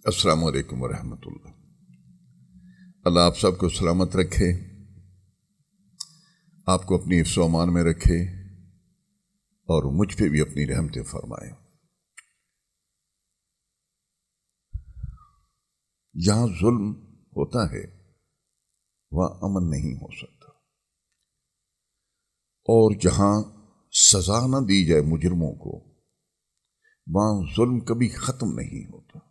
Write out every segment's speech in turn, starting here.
السلام علیکم ورحمۃ اللہ۔ اللہ آپ سب کو سلامت رکھے، آپ کو اپنی حفظ و امان میں رکھے اور مجھ پہ بھی اپنی رحمتیں فرمائے۔ جہاں ظلم ہوتا ہے وہاں امن نہیں ہو سکتا، اور جہاں سزا نہ دی جائے مجرموں کو وہاں ظلم کبھی ختم نہیں ہوتا۔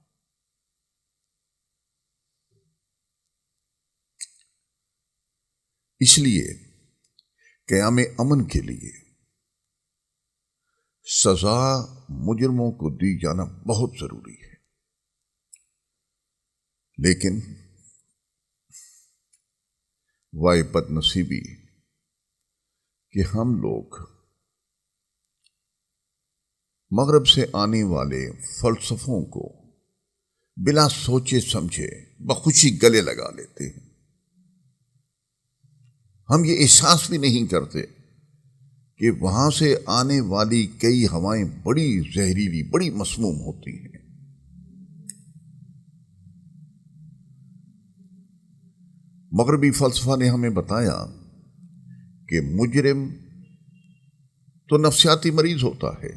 اس لیے قیام امن کے لیے سزا مجرموں کو دی جانا بہت ضروری ہے، لیکن وائے بد نصیبی کہ ہم لوگ مغرب سے آنے والے فلسفوں کو بلا سوچے سمجھے بخوشی گلے لگا لیتے ہیں۔ ہم یہ احساس بھی نہیں کرتے کہ وہاں سے آنے والی کئی ہوائیں بڑی زہریلی، بڑی مسموم ہوتی ہیں۔ مغربی فلسفہ نے ہمیں بتایا کہ مجرم تو نفسیاتی مریض ہوتا ہے،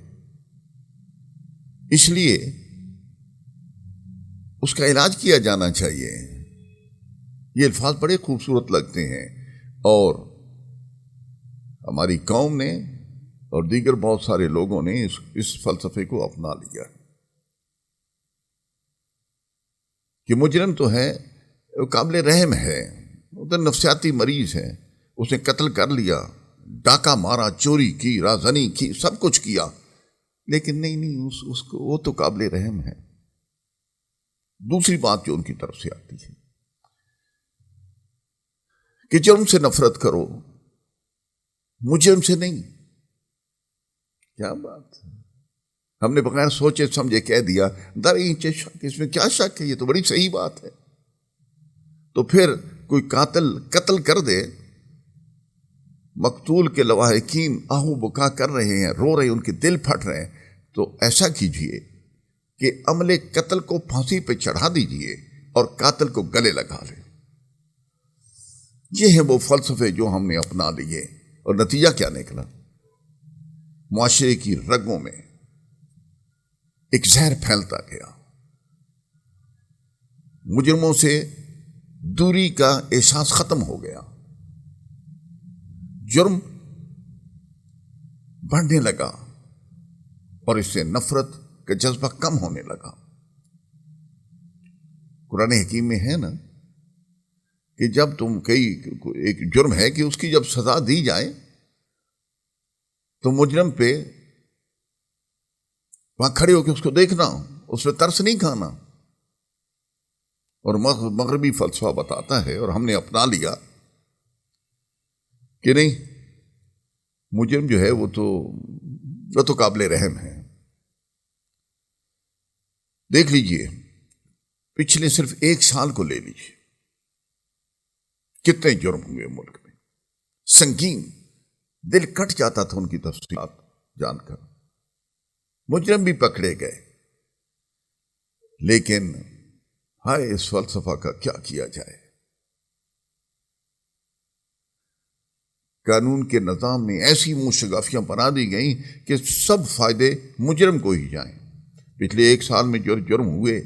اس لیے اس کا علاج کیا جانا چاہیے۔ یہ الفاظ بڑے خوبصورت لگتے ہیں، اور ہماری قوم نے اور دیگر بہت سارے لوگوں نے اس فلسفے کو اپنا لیا کہ مجرم تو ہے، وہ قابل رحم ہے، وہ تو نفسیاتی مریض ہے، اس نے قتل کر لیا، ڈاکہ مارا، چوری کی، رازنی کی، سب کچھ کیا، لیکن نہیں اس کو وہ تو قابل رحم ہے۔ دوسری بات جو ان کی طرف سے آتی ہے کہ جرم سے نفرت کرو، مجرم سے نہیں۔ کیا بات ہے، ہم نے بغیر سوچے سمجھے کہہ دیا، شک، اس میں کیا شک ہے، یہ تو بڑی صحیح بات ہے۔ تو پھر کوئی قتل کر دے، مقتول کے لواحقین آہو بکا کر رہے ہیں، رو رہے ہیں، ان کے دل پھٹ رہے ہیں، تو ایسا کیجئے کہ عمل قتل کو پھانسی پہ چڑھا دیجئے اور قاتل کو گلے لگا لیں۔ یہ ہیں وہ فلسفے جو ہم نے اپنا لیے، اور نتیجہ کیا نکلا؟ معاشرے کی رگوں میں ایک زہر پھیلتا گیا، مجرموں سے دوری کا احساس ختم ہو گیا، جرم بڑھنے لگا اور اس سے نفرت کا جذبہ کم ہونے لگا۔ قرآن حکیم میں ہے نا کہ جب ایک جرم ہے کہ اس کی جب سزا دی جائے تو مجرم پہ وہاں کھڑے ہو کے اس کو دیکھنا، اس پہ ترس نہیں کھانا۔ اور مغربی فلسفہ بتاتا ہے، اور ہم نے اپنا لیا کہ نہیں، مجرم جو ہے وہ تو قابل رحم ہے۔ دیکھ لیجئے، پچھلے صرف 1 سال کو لے لیجئے، کتنے جرم ہوئے ملک میں، سنگین، دل کٹ جاتا تھا ان کی تفصیلات جان کر۔ مجرم بھی پکڑے گئے، لیکن ہائے اس فلسفہ کا کیا کیا جائے۔ قانون کے نظام میں ایسی منہ بنا دی گئیں کہ سب فائدے مجرم کو ہی جائیں۔ پچھلے 1 سال میں جو جرم ہوئے،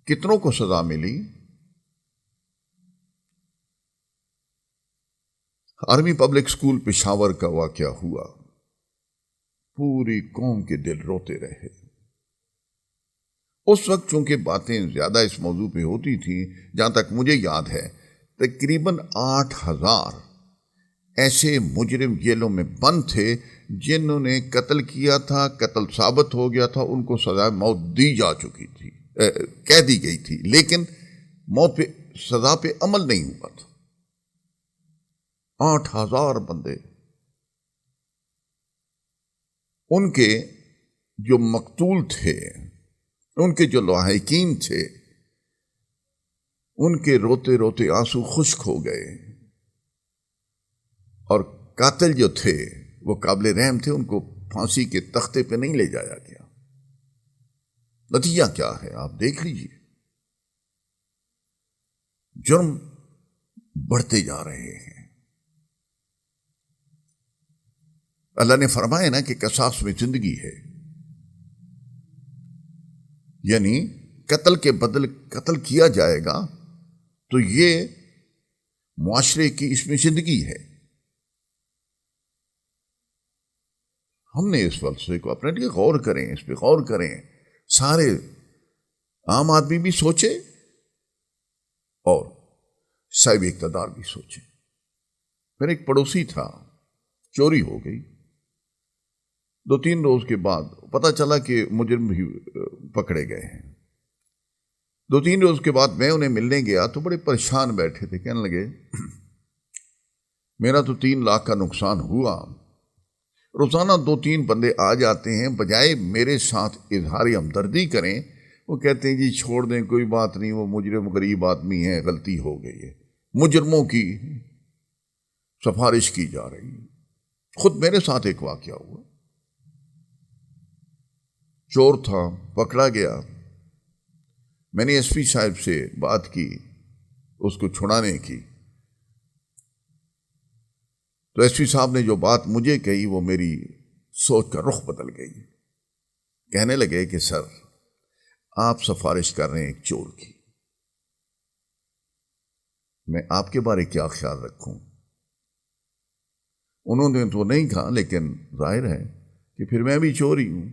کتنوں کو سزا ملی؟ آرمی پبلک سکول پشاور کا واقعہ ہوا، پوری قوم کے دل روتے رہے۔ اس وقت چونکہ باتیں زیادہ اس موضوع پہ ہوتی تھیں، جہاں تک مجھے یاد ہے تقریباً 8000 ایسے مجرم جیلوں میں بند تھے جنہوں نے قتل کیا تھا، قتل ثابت ہو گیا تھا، ان کو سزا موت دی جا چکی تھی، کہہ دی گئی تھی، لیکن موت پہ سزا پہ عمل نہیں ہوا تھا۔ 8000 بندے، ان کے جو مقتول تھے، ان کے جو لاحقین تھے، ان کے روتے روتے آنسو خشک ہو گئے، اور قاتل جو تھے وہ قابل رحم تھے، ان کو پھانسی کے تختے پہ نہیں لے جایا گیا۔ نتیجہ کیا ہے آپ دیکھ لیجئے، جرم بڑھتے جا رہے ہیں۔ اللہ نے فرمایا نا کہ قصاص میں زندگی ہے، یعنی قتل کے بدل قتل کیا جائے گا تو یہ معاشرے کی اس میں زندگی ہے۔ ہم نے اس فلسفے کو اپنے لیے غور کریں، اس پہ غور کریں، سارے عام آدمی بھی سوچے اور صاحب اقتدار بھی سوچے۔ میرا ایک پڑوسی تھا، چوری ہو گئی، 2-3 روز کے بعد پتہ چلا کہ مجرم بھی پکڑے گئے ہیں۔ 2-3 روز کے بعد میں انہیں ملنے گیا تو بڑے پریشان بیٹھے تھے، کہنے لگے میرا تو 3 لاکھ کا نقصان ہوا۔ روزانہ 2-3 بندے آ جاتے ہیں، بجائے میرے ساتھ اظہار ہمدردی کریں وہ کہتے ہیں جی چھوڑ دیں، کوئی بات نہیں، وہ مجرم غریب آدمی ہے، غلطی ہو گئی ہے۔ مجرموں کی سفارش کی جا رہی ہے۔ خود میرے ساتھ ایک واقعہ ہوا، چور تھا، پکڑا گیا، میں نے ایس پی صاحب سے بات کی اس کو چھڑانے کی، تو ایس پی صاحب نے جو بات مجھے کہی وہ میری سوچ کا رخ بدل گئی۔ کہنے لگے کہ سر آپ سفارش کر رہے ہیں ایک چور کی، میں آپ کے بارے کیا خیال رکھوں؟ انہوں نے تو نہیں کہا، لیکن ظاہر ہے کہ پھر میں بھی چور ہی ہوں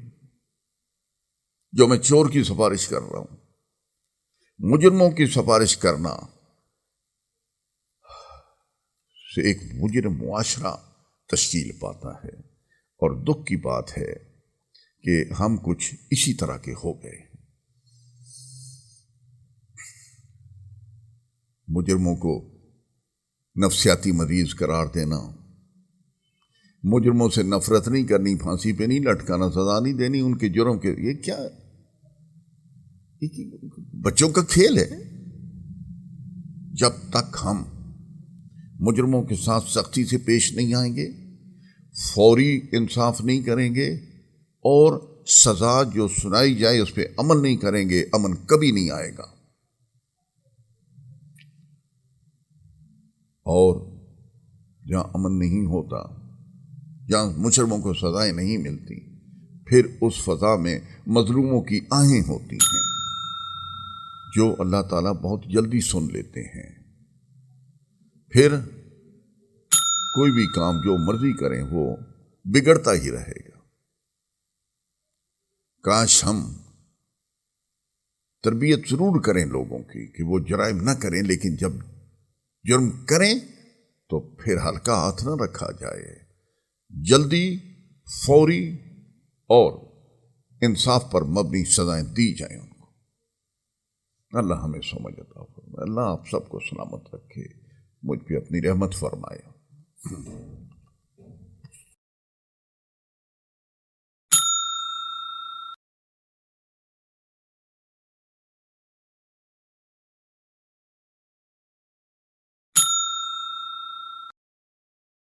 جو میں چور کی سفارش کر رہا ہوں۔ مجرموں کی سفارش کرنا سے ایک مجرم معاشرہ تشکیل پاتا ہے، اور دکھ کی بات ہے کہ ہم کچھ اسی طرح کے ہو گئے۔ مجرموں کو نفسیاتی مریض قرار دینا، مجرموں سے نفرت نہیں کرنی، پھانسی پہ نہیں لٹکانا، سزا نہیں دینی ان کے جرم کے، یہ کیا ہے؟ یہ بچوں کا کھیل ہے۔ جب تک ہم مجرموں کے ساتھ سختی سے پیش نہیں آئیں گے، فوری انصاف نہیں کریں گے، اور سزا جو سنائی جائے اس پہ عمل نہیں کریں گے، امن کبھی نہیں آئے گا۔ اور جہاں امن نہیں ہوتا، جہاں مجرموں کو سزائیں نہیں ملتی، پھر اس فضا میں مظلوموں کی آہیں ہوتی ہیں جو اللہ تعالیٰ بہت جلدی سن لیتے ہیں۔ پھر کوئی بھی کام جو مرضی کریں وہ بگڑتا ہی رہے گا۔ کاش ہم تربیت ضرور کریں لوگوں کی کہ وہ جرائم نہ کریں، لیکن جب جرم کریں تو پھر ہلکا ہاتھ نہ رکھا جائے، جلدی، فوری اور انصاف پر مبنی سزائیں دی جائیں ان کو۔ اللہ ہمیں سمجھ عطا فرمائے، اللہ آپ سب کو سلامت رکھے، مجھ پہ اپنی رحمت فرمائے۔